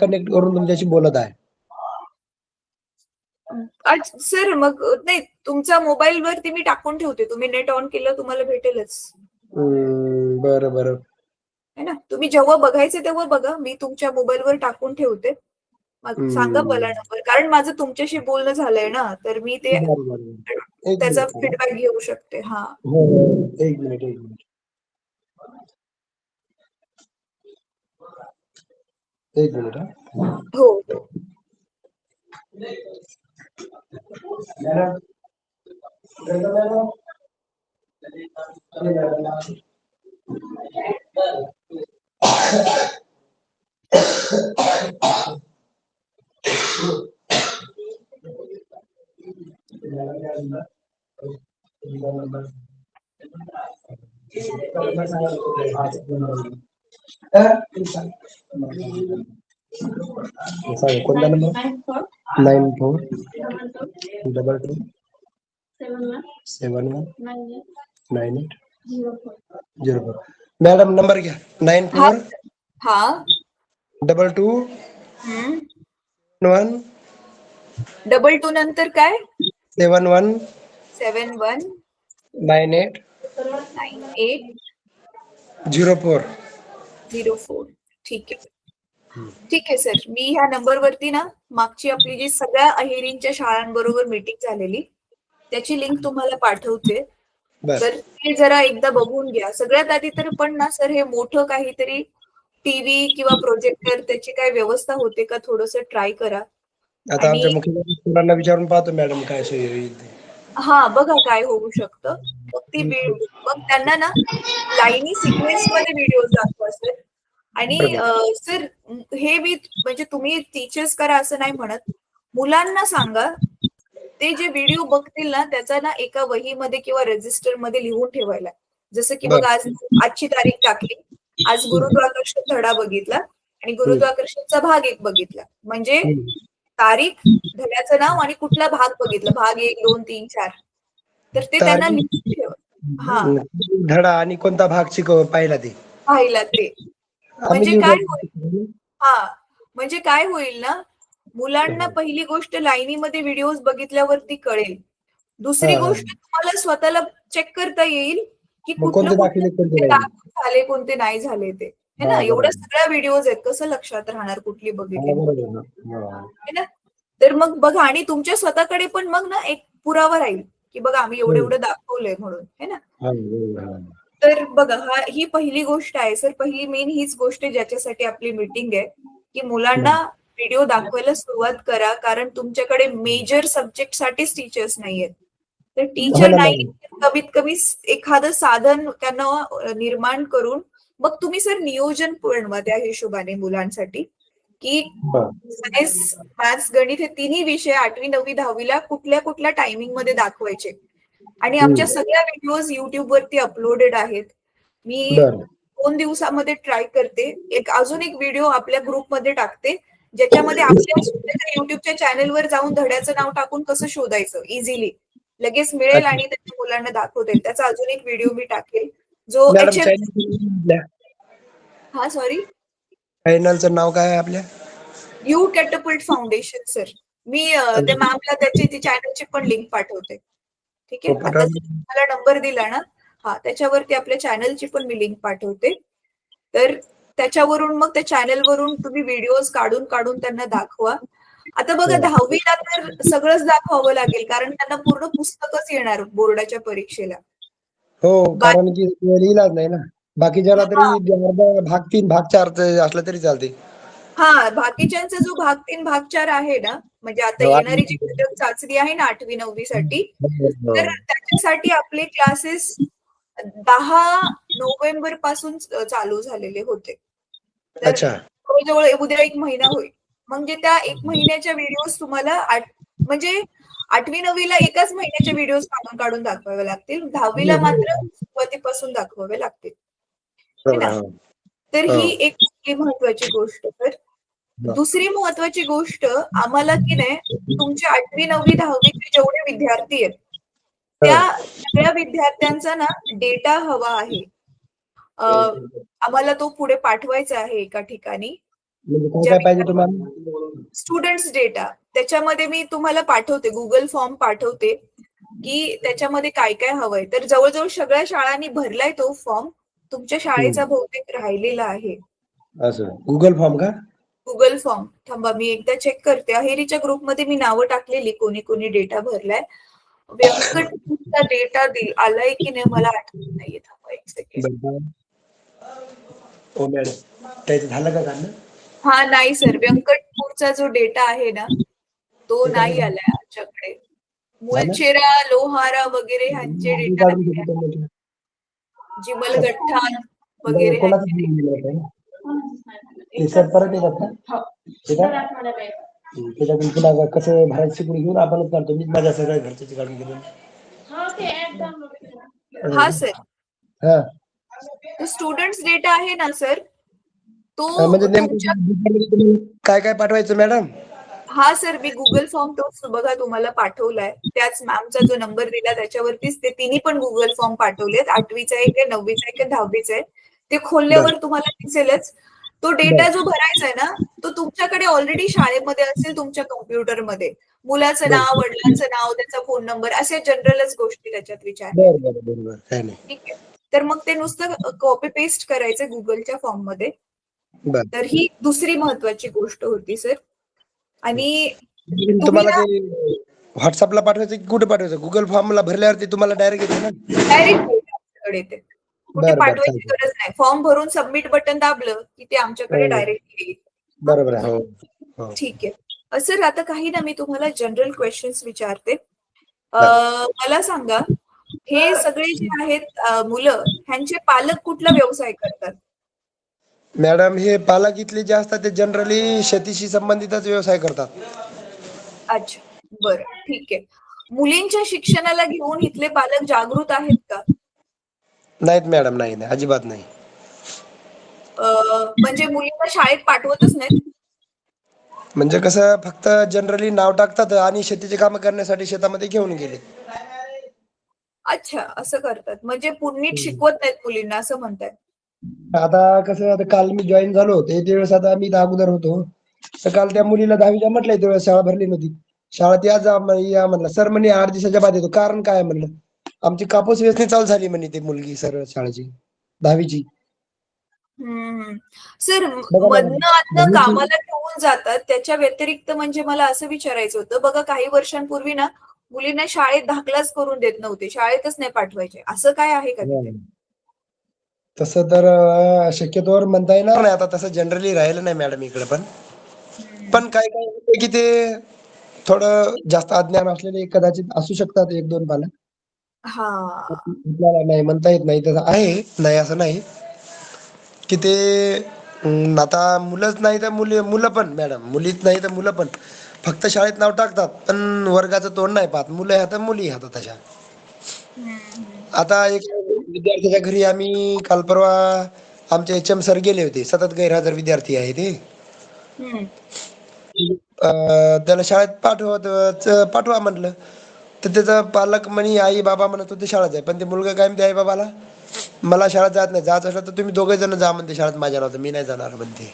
कनेक्ट करून तुमच्याशी बोलत आहे. सर मग नाही, तुमचा मोबाईल वरती मी टाकून ठेवते. तुम्ही नेट ऑन केलं तुम्हाला भेटेलच. बरं बरं. है ना, तुम्ही जेव्हा बघायचे तेव्हा बघा. मी तुमच्या मोबाईलवर टाकून ठेवते. मग सांगा मला नंबर, कारण माझं तुमच्याशी बोलणं झालंय ना, तर मी ते एक त्याचा मिनिट. फीडबॅक घेऊ शकते. हा हो, एक मिनिट. एक मिनिट. हो. कोणता नंबर? 9422719804. मॅडम नंबर घ्या. 94 हा 22 हम्म 1 2 नंतर काय? 71 71 98 98 04. 04. ठीक आहे. ठीक आहे सर, मी ह्या नंबरवरती ना मागची आपली जी सगळ्या अहेरींच्या शाळांबरोबर मीटिंग झालेली त्याची लिंक तुम्हाला पाठवते. तर ते जरा एकदा बघून घ्या. सगळ्यात आधी तर पण ना सर, हे मोठं काहीतरी टीव्ही किंवा प्रोजेक्टर त्याची काय व्यवस्था होते का थोडंसं ट्राय करा. आता आमच्या आणि मुख्याध्यापकांना विचारून पाहतो मॅडम काय सोय होईल ते. हा बघा काय होऊ शकतं. मग त्यांना ना लाईनी सिक्वेन्स मध्ये व्हिडिओ दाखवा सर. आणि सर हे मी म्हणजे तुम्ही टीचर्स करा असं नाही म्हणत, मुलांना सांगा ते जे व्हिडिओ बघतील ना त्याचा ना एका वहीमध्ये किंवा रजिस्टर मध्ये लिहून ठेवायला. जसं की बघा, आजची तारीख टाकली, आज गुरुत्वाकर्षण धडा बघितला आणि गुरुत्वाकर्षणचा भाग 1 बघितला. म्हणजे तारीख, धड्याचं नाव आणि कुठला भाग बघितला, भाग 1, 2, 3, 4. तर ते त्यांना लिहून ठेवा. हा धडा आणि कोणता भाग शिकव पाहिला ते पाहिला ते. म्हणजे काय होईल, म्हणजे काय होईल ना, मुलांना पहिली गोष्ट लाईनीमध्ये व्हिडिओज बघितल्यावरती कळेल. दुसरी गोष्ट तुम्हाला स्वतःला चेक करता येईल की कुठलं झाले, कोणते नाही झाले ते. है ना, एवढ्या सगळ्या व्हिडिओज आहेत, कसं लक्षात राहणार कुठली बघितली है ना. तर मग बघा, आणि तुमच्या स्वतःकडे पण मग ना एक पुरावा राहील की बघा आम्ही एवढं दाखवलंय म्हणून, है ना. तर बघा, ही पहिली गोष्ट आहे सर. पहिली मेन हीच गोष्ट आहे ज्याच्यासाठी आपली मीटिंग आहे, की मुलांना व्हिडिओ दाखवायला सुरुवात करा, कारण तुमच्याकडे मेजर सब्जेक्ट साठीच टीचर्स नाहीयेत. तर हो टीचर ना नाही, मॅडम. कमीत कमी एखादं साधन त्यांना निर्माण करून मग तुम्ही सर नियोजन बनवा त्या हिशोबाने मुलांसाठी, की बरं. सायन्स, मॅथ्स, गणित हे तिन्ही विषय 8वी, 9वी, 10वीला कुठल्या कुठल्या टायमिंग मध्ये दाखवायचे. आणि आमच्या सगळ्या व्हिडिओज युट्यूब वरती अपलोडेड आहेत. मी बरं. 2 दिवसामध्ये ट्राय करते. अजून एक व्हिडिओ आपल्या ग्रुपमध्ये टाकते, ज्याच्यामध्ये आपल्या स्वतःच्या युट्यूबच्या चॅनलवर जाऊन धड्याचं नाव टाकून कसं शोधायचं इझिली लगेच मिळेल आणि त्याच्या मुलांना दाखवता येईल. त्याचा अजून एक व्हिडिओ मी टाकेल जो मॅडम हा सॉरी चॅनलचं नाव काय आहे आपल्या? U Catapult Foundation sir. मी त्या मॅमला त्याची चॅनलची पण लिंक पाठवते. ठीक आहे, आता मला नंबर दिला ना, हा त्याच्यावरती आपल्या चॅनलची पण मी लिंक पाठवते. तर त्याच्यावरून मग त्या चॅनलवरून तुम्ही व्हिडिओज काढून काढून त्यांना दाखवा. आता बघा 10वीला तर सगळंच दाखवावं लागेल, कारण त्यांना पूर्ण पुस्तकच येणार बोर्डाच्या परीक्षेला. हो, कारण की इलाज नाही ना. बाकीच्याला तरी भाग 3 भाग 4 असलं तरी चालते. हा, बाकीच्यांचा जो भाग 3 भाग 4 आहे ना, म्हणजे आता हो, येणारी जी घटक चाचणी आहे ना 8वी 9वी साठी, तर त्याच्यासाठी आपले क्लासेस 10 नोव्हेंबर पासून चालू झालेले होते. तर अच्छा. जवळजवळ उद्या 1 महिना होईल. म्हणजे त्या 1 महिन्याच्या व्हिडिओज तुम्हाला म्हणजे 8वी 9वीला एकाच महिन्याचे व्हिडिओज काढून काढून दाखवावे लागतील. 10वीला मात्र सुरुवातीपासून दाखवावे लागतील. है ना? तर ही एक महत्वाची गोष्ट. तर दुसरी महत्वाची गोष्ट, आम्हाला की नाही तुमच्या 8वी 9वी 10वीचे जेवढे विद्यार्थी आहेत त्या सगळ्या विद्यार्थ्यांचा ना डेटा हवा आहे. आम्हाला तो पुढे पाठवायचा आहे एका ठिकाणी. म्हणजे काय काय पाहिजे तुम्हाला? स्टुडंट्स डेटा त्याच्यामध्ये मी तुम्हाला पाठवते, गुगल फॉर्म पाठवते, की त्याच्यामध्ये काय काय हवंय. तर जवळजवळ सगळ्या शाळांनी भरलाय तो फॉर्म. तुमच्या शाळेचा बहुतेक राहिलेला आहे. असं गुगल फॉर्म का? गुगल फॉर्म थांबा, मी एकदा चेक करते. अहेरीच्या ग्रुपमध्ये मी नावं टाकलेली कोणी कोणी डेटा भरलाय. व्यंकटचा डेटा आलाय की नाही मला आठवत नाहीये. थांबा एक सेकंड. हो मॅडम, त्याचं झालं का झालं? हा नाही सर, व्यंकटपूरचा जो डेटा आहे ना तो नाही आलाय आमच्याकडे. मुलचेरा, लोहारा वगैरे ह्यांचे डेटा नाही, जिमलगठ्ठा वगैरे ह्यांचे परत येतात का? त्याच्यातून तुला कसं भरायचं शिकून घेऊन आपणच काढतो. मी माझ्या सगळ्या घरच्याची काढून घेतो. हा सर, हा, तो स्टुडंट्स डेटा आहे ना सर, तो म्हणजे तुमच्या नेमकं काय काय पाठवायचं मॅडम? हा सर, मी गुगल फॉर्म तोच बघा तुम्हाला पाठवलाय. त्याच मॅमचा जो नंबर दिला त्याच्यावरतीच ते तिन्ही पण गुगल फॉर्म पाठवलेत. 8वीचा एक आहे, 9वीचा एक आहे, 10वीचा आहे. ते खोलल्यावर तुम्हाला दिसेलच. तो डेटा जो भरायचा आहे ना तो तुमच्याकडे ऑलरेडी शाळेमध्ये असेल तुमच्या कॉम्प्युटरमध्ये. मुलाचं नाव, वडिलांचं नाव, त्याचा फोन नंबर, असे जनरलच गोष्टी त्याच्यात विचारल्या. बरोबर, काय नाही. ठीक आहे, तर मग ते नुसतं कॉपी पेस्ट करायचं गुगलच्या फॉर्म मध्ये. बरं. तर ही दुसरी महत्वाची गोष्ट होती सर. आणि तुम्ही तुम्हाला ते व्हॉट्सअपला पाठवायचं की कुठे पाठवायचं? गुगल फॉर्मला भरल्यावरती तुम्हाला डायरेक्ट येते ना? डायरेक्ट आमच्याकडे येते, कुठे बरं, पाठवायची चालतंय. गरज नाही. फॉर्म भरून सबमिट बटन दाबलं की ते आमच्याकडे डायरेक्ट येईल. बरोबर आहे. हो. ठीक आहे सर. आता काही ना मी तुम्हाला जनरल क्वेश्चन्स विचारते. मला सांगा, हे सगळे जे आहेत मुलं, ह्यांचे पालक कुठला व्यवसाय करतात? मॅडम, हे पालक इथले जे असतात ते जनरली शेतीशी संबंधितच व्यवसाय करतात. अच्छा, बरं, ठीक आहे. मुलींच्या शिक्षणाला घेऊन इथले पालक जागृत आहेत का? नाहीत मॅडम, नाही, अजिबात नाही. म्हणजे मुलींना शाळेत पाठवतच नाहीत? म्हणजे कसं, फक्त जनरली नाव टाकतात आणि शेतीची कामं करण्यासाठी शेतामध्ये घेऊन गेले. अच्छा, असं करतात. म्हणजे नीट शिकवत नाहीत मुलींना असं म्हणताय? आता कसं, आता काल मी जॉईन झालो त्यावेळेस, आता मी अगोदर होतो तर काल त्या मुलीला 10वीच्या म्हटलंय त्यावेळेस शाळा भरली नव्हती. शाळेत या म्हणलं. सर म्हणे 8 दिवसाच्या बाद येतो. कारण काय म्हणलं, आमची कापूस वेचणी चालू झाली म्हणे ती मुलगी सरळ शाळेची 10वीची. सर, बघा मॅडम, मधनं आधनं कामाला घेऊन जातात, त्याच्या व्यतिरिक्त म्हणजे मला असं विचारायचं होतं. बघा, काही वर्षांपूर्वी ना मुलींना शाळेत दाखलाच करून देत नव्हते, शाळेतच नाही पाठवायचे. असं काय आहे का तिथे? तसं तर शक्यतोवर म्हणता येणार नाही आता तसं जनरली राहिलं नाही मॅडम इकडे पण काय काय होतं की ते थोडं जास्त अज्ञान असलेले कदाचित असू शकतात एक दोन पालक. हा. आपल्याला नाही म्हणता येत नाही तसं आहे नाही असं नाही की ते आता मुलंच नाही तर मुलं पण मॅडम मुलीच नाही तर मुलं पण फक्त शाळेत नाव टाकतात पण वर्गाचं तोंड नाही पाहत मुलं ह्या मुली ह्या तशा. आता एक विद्यार्थ्याच्या घरी आम्ही काल परवा आमचे HM सर गेले होते सतत गैरहजर विद्यार्थी आहे ते हम्म. त्याला शाळेत पाठवा म्हटलं तर त्याचा पालक म्हणे आई बाबा म्हणत होते शाळेत आहे पण ते मुलगा काय म्हणते आई बाबाला मला शाळेत जात नाही जात असलं तर तुम्ही दोघे जण जा म्हणते शाळेत माझ्या नाव मी नाही जाणार म्हणते.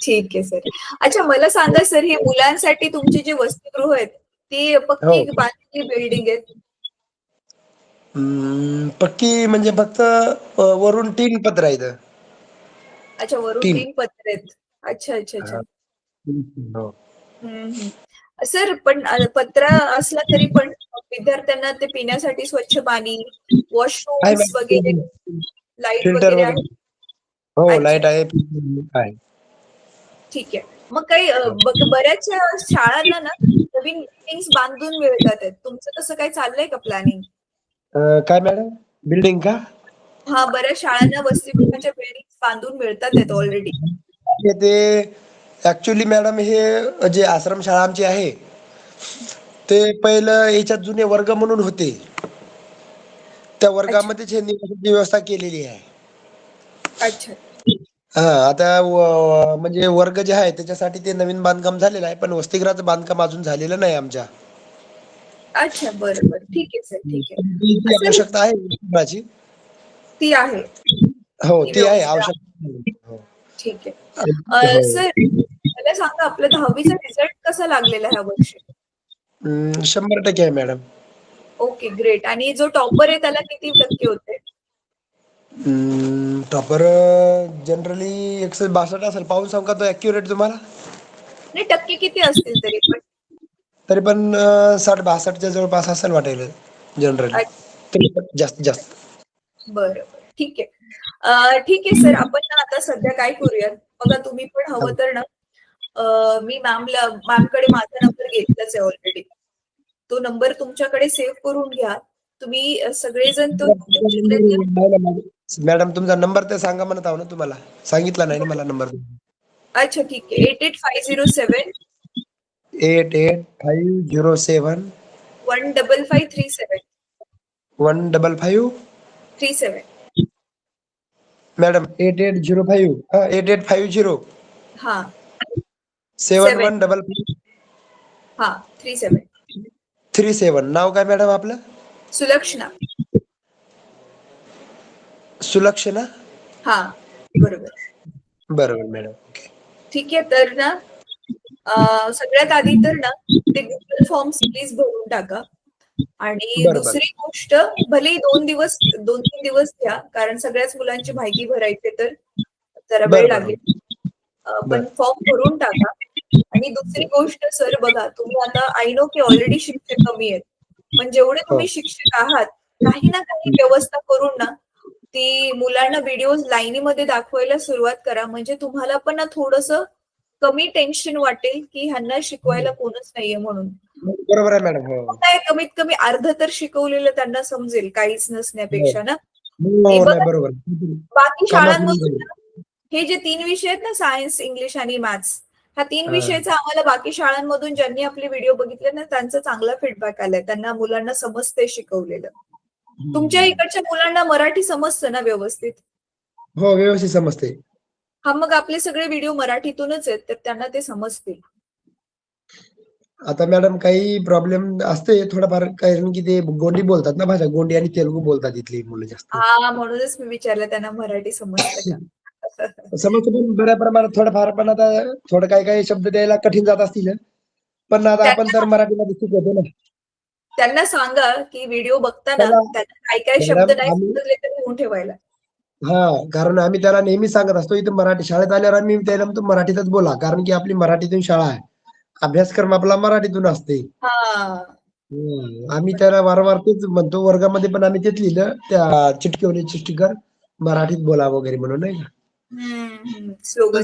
ठीक आहे सर. अच्छा मला सांगा सर ही मुलांसाठी तुमची जी वसतिगृह आहेत ती हो. पक्की बांधलेली बिल्डिंग आहेत? पक्की म्हणजे फक्त वरून टीन पत्र आहे इथं. अच्छा वरून टीन. 3 पत्रे आहेत. अच्छा अच्छा अच्छा. हो. हम्म. सर पण पत्रा असला तरी पण विद्यार्थ्यांना ते पिण्यासाठी स्वच्छ पाणी, आहे वॉशरूम्स वगैरे, मॅडम लाईट फिल्टर वगैरे आहे? वगैरे हो अच्छा लाईट अच्छा. आहे filter आहे. ठीक आहे. मग काही बऱ्याचशा शाळांना ना नवीन बिल्डिंग्स बांधून मिळतात आहेत. तुमचं तसं काही चाललंय का प्लॅनिंग? काय मॅडम बिल्डिंग का? हा बऱ्याच शाळांना वसतिगृहाच्या बिल्डिंग बांधून मिळतात आहेत ऑलरेडी. ते ऍक्च्युली मॅडम हे जे आश्रमशाळा आमची आहे ते पहिलं याच्यात जुने वर्ग म्हणून होते त्या अच्छा वर्गामध्येच हे निवासाची व्यवस्था केलेली आहे. अच्छा. हा आता म्हणजे वर्ग जे आहे त्याच्यासाठी ते नवीन बांधकाम झालेलं आहे पण वसतिगृहाचं बांधकाम अजून झालेलं नाही आमच्या. अच्छा बरं बरं ठीक आहे सर ठीक आहे. ती सर आवश्यकता आहे वसतिगृहाची. ती आहे हो ती ती आहे व्यवस्था आवश्यकता. हो. ठीक आहे. हो. सर मला सांगा आपला 10वीचा रिझल्ट कसा लागलेला ह्या वर्षी? 100% आहे मॅडम. Okay great. आणि जो टॉपर आहे त्याला किती टक्के होते? टॉपर जनरली 162 असेल पाहून सांगू का तो ॲक्युरेट तुम्हाला? नाही टक्के किती असतील तरी पण? तरी पण 60-62च्या जवळपास असेल वाटेल जनरली. तरी पण जास्तीत जास्त. बरं बरं ठीक आहे. ठीक आहे सर आपण ना आता सध्या काय करूयात बघा तुम्ही पण हवं तर ना मी मॅमकडे माझा नंबर घेतलाच आहे ऑलरेडी. तो नंबर तुमच्याकडे सेव्ह करून घ्या. तुम्ही सगळेजण तो तुमच्याकडे मॅडम तुमचा नंबर तर सांगा म्हणत आहो ना तुम्हाला सांगितला नाही ना मला नंबर. अच्छा ठीक आहे 88507 88,507 15537 155 37 मॅडम 8850 हा 7 7155 हा 37 37 नाव काय मॅडम आपलं? सुलक्षणा. सुलक्षणा. हा बरोबर. बरोबर मॅडम ओके. ठीक आहे तर ना सगळ्यात आधी तर ना ते गुगल फॉर्म्स प्लीज भरून टाका. आणि बरोबर दुसरी गोष्ट भलेही 2-3 दिवस घ्या कारण सगळ्याच मुलांची माहिती भरायची तर जरा वेळ बरोबर लागेल. बर पण फॉर्म भरून टाका. आणि दुसरी गोष्ट सर बघा तुम्ही आता आय नो की ऑलरेडी शिक्षक कमी आहेत. पण जेवढे हो तुम्ही शिक्षक आहात काही ना काही व्यवस्था करून ना ती मुलांना व्हिडिओज लाईनीमध्ये दाखवायला सुरुवात करा म्हणजे तुम्हाला पण ना थोडंसं कमी टेन्शन वाटेल की ह्यांना शिकवायला कोणच नाहीये म्हणून. बरोबर आहे मॅडम. हो काय कमीत कमी अर्ध तर शिकवलेलं त्यांना समजेल काहीच हो नसण्यापेक्षा ना. हे हो, नाही बघा बरोबर बाकी कामात शाळांमधून ना हे जे 3 विषय आहेत ना सायन्स, इंग्लिश आणि मॅथ्स ह्या 3 हा. विषयाचा आम्हाला बाकी शाळांमधून ज्यांनी आपले व्हिडिओ बघितले ना त्यांचा चांगला फीडबॅक आलाय. त्यांना मुलांना समजतंय शिकवलेलं. तुमच्या इकडच्या मुलांना मराठी समजतं ना व्यवस्थित? हो व्यवस्थित समजते. हा मग आपले सगळे व्हिडिओ मराठीतूनच आहेत तर त्यांना ते समजतील. आता मॅडम काही प्रॉब्लेम असते थोडाफार कारण की ते गोंडी बोलतात ना भाषा गोंडी आणि तेलुगू बोलतात इथली मुलं जास्त. हा म्हणूनच मी विचारलं त्यांना मराठी समजतं का? समजतं पण बऱ्या प्रमाणात थोडंफार पण आता थोडं काही काही शब्द द्यायला कठीण जात असतील पण आता आपण तर त्यांना मराठीमध्ये शिकवतो ना. त्यांना सांगा की व्हिडिओ बघताना त्याला त्यांना काय काय शब्द मॅडम नाही आम्ही समजले तर लिहून ठेवायला. कारण आम्ही त्याला नेहमी सांगत असतो इथं मराठी शाळेत आल्यावर आम्ही त्याला म्हणतो मराठीतच बोला कारण की आपली मराठीतून शाळा आहे. अभ्यासक्रम आपला मराठीतून असते. हा आम्ही त्याला वारंवार तेच म्हणतो, वर्गामध्ये पण आम्ही तेच लिहिलं त्या चिटकवलीचे स्टिकर, मराठीत बोला वगैरे म्हणून नाही का. पण स्लोगन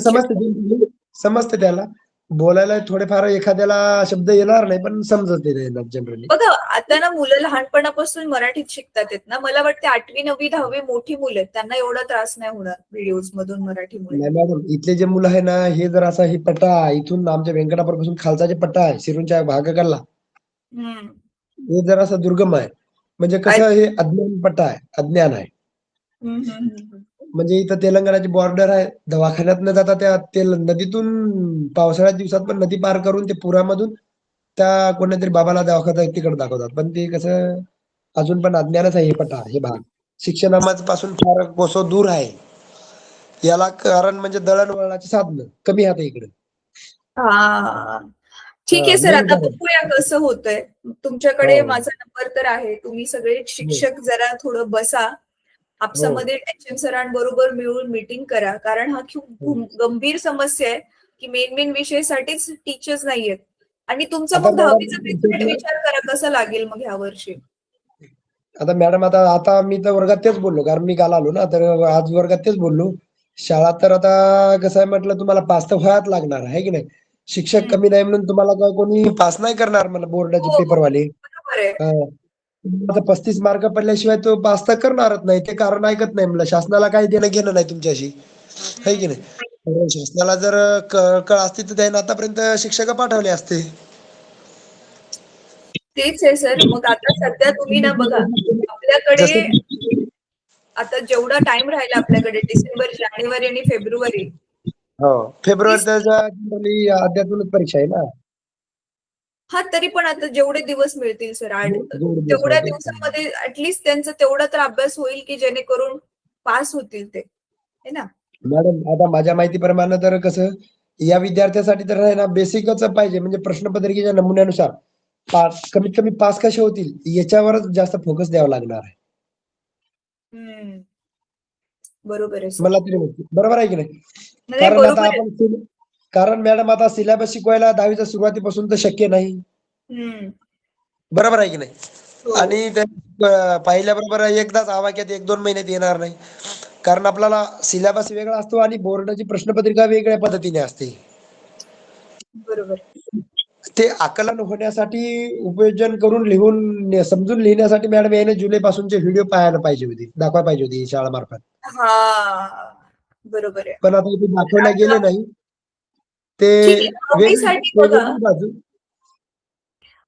समजते त्याला. बोलायला थोडेफार एखाद्याला शब्द येणार नाही, पण समजते त्याला जनरली. बघा आता ना मुलं लहानपणापासून मराठीत शिकतात आहेत ना, मला वाटते 8वी 9वी 10वी मोठी मुलं आहेत, त्यांना एवढा त्रास नाही होणार व्हिडिओज मधून मराठीमुळे. नाही मॅडम, इथले जे मुलं आहे ना, हे जर असा हे पट्टा इथून आमच्या व्यंकटापूरपासून खालचा जे पट्टा आहे शिरूरच्या भागाकडला, हम्म. हे जर असं दुर्गम आहे. म्हणजे कसं हे अज्ञान पट्टा आहे, अज्ञान आहे. म्हणजे इथं तेलंगणाची बॉर्डर आहे. दवाखान्यात न जाता त्या नदीतून पावसाळ्यात दिवसात पण नदी पार करून ते पुरामधून त्या कोणत्यातरी बाबाला दवाखान्यात तिकडे दाखवतात. पण ते कसं अजून पण अज्ञानच आहे हे पट्टा, हे भाग. शिक्षणापासून फार कोसो दूर आहे. याला कारण म्हणजे दळणवळणाची साधनं कमी आहेत इकडे. हा ठीक आहे सर, मेन आता कारण. बघूया कसं होतंय. तुमच्याकडे हो. माझा नंबर तर आहे, तुम्ही सगळे शिक्षक जरा थोडं बसा, आपसामध्ये एचएम सरांबरोबर मिळून मीटिंग करा, कारण हा खूप गंभीर समस्या आहे की मेन विषयासाठीच टीचर्स नाहीयेत. आणि तुमचा आता मग मॅडम 10वीचा रिझल्ट विचार करा कसा लागेल मग ह्या वर्षी. आता मॅडम आता मी तर वर्गात तेच बोललो, कारण मी काल आलो ना, तर आज वर्गात तेच बोललो. शाळा तर आता कसं आहे म्हटलं, तुम्हाला पास तर व्हायच लागणार आहे की नाही. शिक्षक कमी नाही म्हणून तुम्हाला काय कोणी पास नाही करणार मला बोर्डाचे हो, पेपरवाले. बरोबर आहे. आता 35 मार्क पडल्याशिवाय तो पास तर करणारच नाही. ते कारण ऐकत नाही म्हणलं. शासनाला काही देणं घेणं नाही तुमच्याशी, है की नाही. शासनाला जर कळ असती तर त्याने आतापर्यंत शिक्षक पाठवले असते. तेच आहे सर. मग आता सध्या तुम्ही ना बघा, जसं आपल्याकडे आता जेवढा टाइम राहिला आपल्याकडे डिसेंबर, जानेवारी आणि फेब्रुवारी, हो, फेब्रुवारी जनरली अध्यात्मक परीक्षा आहे ना. हा तरी पण आता जेवढे दिवस मिळतील सर, जेवढे दिवस तेवढ्या राहतील. दिवसामध्ये ऍटलिस्ट त्यांचा तेवढा तर अभ्यास होईल की जेणेकरून पास होतील ते, है ना. मॅडम आता माझ्या माहितीप्रमाणे तर कसं, या विद्यार्थ्यासाठी तर आहे ना बेसिकच पाहिजे. म्हणजे प्रश्नपत्रिकेच्या नमुन्यानुसार कमीत कमी पास कसे होतील याच्यावरच जास्त फोकस द्यावा लागणार आहे. बरोबर आहे सर. मला तरी वाटतं. बरोबर आहे की नाही. नाही, कारण आता बरोबर आहे. कारण मॅडम आता सिलेबस शिकवायला 10वीच्या सुरुवातीपासून तर शक्य नाही. बरोबर आहे की नाही. हो. आणि पाहिल्याबरोबर एकदाच आवाक्यात 1-2 महिन्यात येणार नाही. कारण आपल्याला सिलेबस वेगळा असतो आणि बोर्डाची प्रश्नपत्रिका वेगळ्या पद्धतीने असते. बरोबर. ते आकलन होण्यासाठी उपयोजन करून लिहून समजून लिहिण्यासाठी मॅडम याने जुलै पासूनचे व्हिडिओ पाहायला पाहिजे होते, दाखवायला पाहिजे होती शाळामार्फत. हा बरोबर आहे. पण आता ते दाखवल्या गेले नाही. ते ठीक आहे, 10वीसाठी बघा. वेगळी बाजू.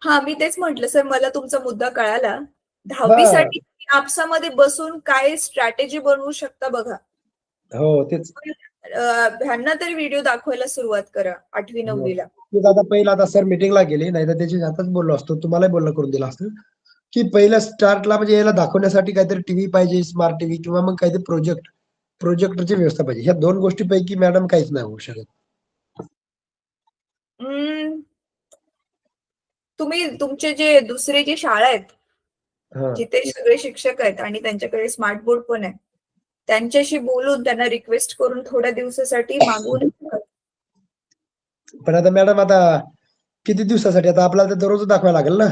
हा मी तेच म्हंटल सर, मला तुमचा मुद्दा कळाला. 10वीसाठी आपसामध्ये बसून काय स्ट्रॅटेजी बनवू शकता बघा. हो तेच. ह्यांना तरी व्हिडिओ दाखवायला सुरुवात करा 8वी 9वीला. तेच आता पहिला आता सर मीटिंगला गेले, नाही तर त्याच्या हातात बोललो असतो, तुम्हालाही बोलणं करून दिलं असतं की पहिल्या स्टार्टला म्हणजे याला दाखवण्यासाठी काहीतरी टीव्ही पाहिजे, स्मार्ट टीव्ही किंवा मग काहीतरी प्रोजेक्टरची व्यवस्था पाहिजे. ह्या 2 गोष्टीपैकी मॅडम काहीच नाही होऊ शकत. तुम्ही तुमचे जे दुसरे जे शाळा आहेत, हा. जिथे सगळे शिक्षक आहेत आणि त्यांच्याकडे स्मार्ट बोर्ड पण आहे, त्यांच्याशी बोलून त्यांना रिक्वेस्ट करून थोड्या दिवसासाठी मागवून. पण आता मॅडम आता किती दिवसासाठी, आता आपल्याला तर दररोज दाखवायला लागेल ना.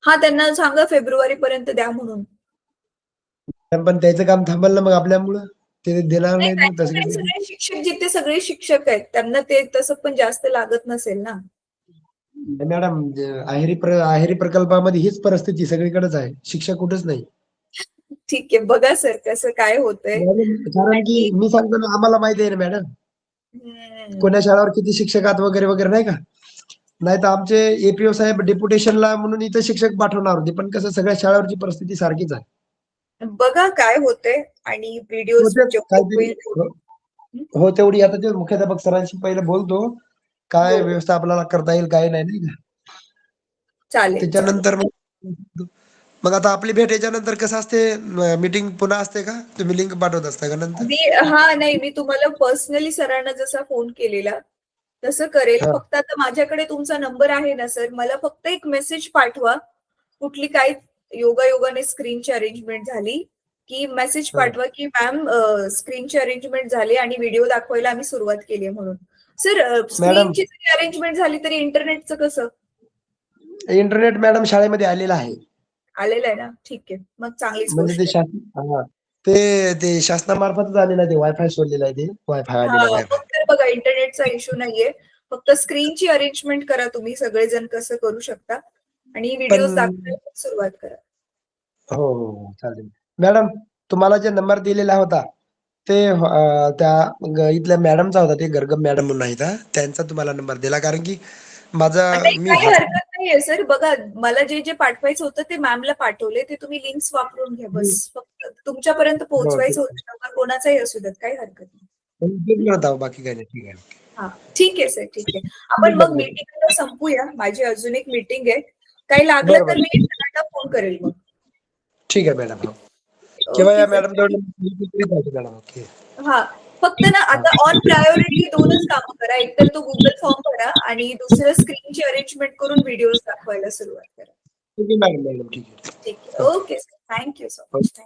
हा त्यांना सांगा फेब्रुवारी पर्यंत द्या म्हणून. पण त्याचं काम थांबल ना मग आपल्यामुळं. ते देणार नाही, नाही मग तसं. त्यांच्याकडे सगळे शिक्षक, जिथे सगळे शिक्षक आहेत त्यांना ते तसं पण जास्त लागत नसेल ना. मॅडम आहेरी प्रकल्पामध्ये हीच परिस्थिती सगळीकडेच आहे, शिक्षक कुठेच नाही. ठीक आहे, बघा सर कसं काय होतंय. कारण की मी सांगतो ना, आम्हाला माहिती आहे ना मॅडम, कोण्या शाळावर किती शिक्षकात वगैरे वगैरे नाही का. नाही तर आमचे एपीओ साहेब डेप्युटेशनला म्हणून इथं शिक्षक पाठवणार होते, पण कसं सगळ्या शाळावरची परिस्थिती सारखीच आहे. बघा काय होतंय आणि व्हिडिओ काहीतरी हो तेवढी आता ते मुख्याध्यापक सरांशी पहिले बोलतो, काय व्यवस्था आपल्याला करता येईल काय नाही का. चालेल. त्याच्यानंतर मग आता आपली भेट याच्यानंतर कसं असते, मीटिंग पुन्हा असते का, तुम्ही लिंक पाठवत असता का नंतर? मी तुम्हाला पर्सनली सरांना जसा फोन केलेला तसं करेल. फक्त आता माझ्याकडे तुमचा नंबर आहे ना सर, मला फक्त एक मेसेज पाठवा, कुठली काय योगायोगाने स्क्रीनची अरेंजमेंट झाली की मेसेज पाठवा की मॅम स्क्रीनची अरेंजमेंट झाली आणि व्हिडिओ दाखवायला आम्ही सुरुवात केली म्हणून. सर स्क्रीनची जरी अरेंजमेंट झाली तरी इंटरनेटचं कसं? इंटरनेट मॅडम शाळेमध्ये आलेला आहे. आलेलं आहे ना? ठीक आहे. मग चांगलीच म्हणजे गोष्ट ते आहे. ते शासनामार्फतच आलेलं आहे, ते वायफाय सोडलेलं आहे, ते वायफाय आलेला हां, वायफाय. मग तर बघा इंटरनेटचा इश्यू नाहीये. फक्त स्क्रीनची अरेंजमेंट करा तुम्ही सगळेजण कसं करू शकता आणि व्हिडिओज पण दाखवायला सुरुवात करा. हो, चालेल. मॅडम तुम्हाला जे नंबर दिलेला होता ते त्या इथल्या मॅडमचा होता, ते गर्गम मॅडम म्हणून आहेत हां, त्यांचा तुम्हाला नंबर दिला कारण की माझा नाही मी काही हरकत नाहीये सर. बघा मला जे पाठवायचं होतं ते मॅमला पाठवले. ते तुम्ही लिंक्स वापरून घ्या बस. फक्त तुमच्यापर्यंत हो, पोहोचवायचं होतं नंबर कोणाचाही असू देत काही हरकत नाही. होता बाकी काही नाही. ठीक आहे. हां, ठीक आहे सर, ठीक आहे. आपण मग मीटिंग आता संपूया. माझी अजून एक मीटिंग आहे. काही लागलं बरोबर. तर मी सरांना फोन करेल मग. ठीक आहे मॅडम. हो. किंवा ओके या सर. Madam madam. ओके. हां. फक्त ना आता ऑन प्रायोरिटी 2च कामं करा. एकतर तो Google फॉर्म भरा आणि दुसरं स्क्रीनची अरेंजमेंट करून व्हिडिओज दाखवायला सुरुवात करा. ठीक आहे मॅडम. ठीक आहे. ठीक आहे. Okay sir. Thank you so much.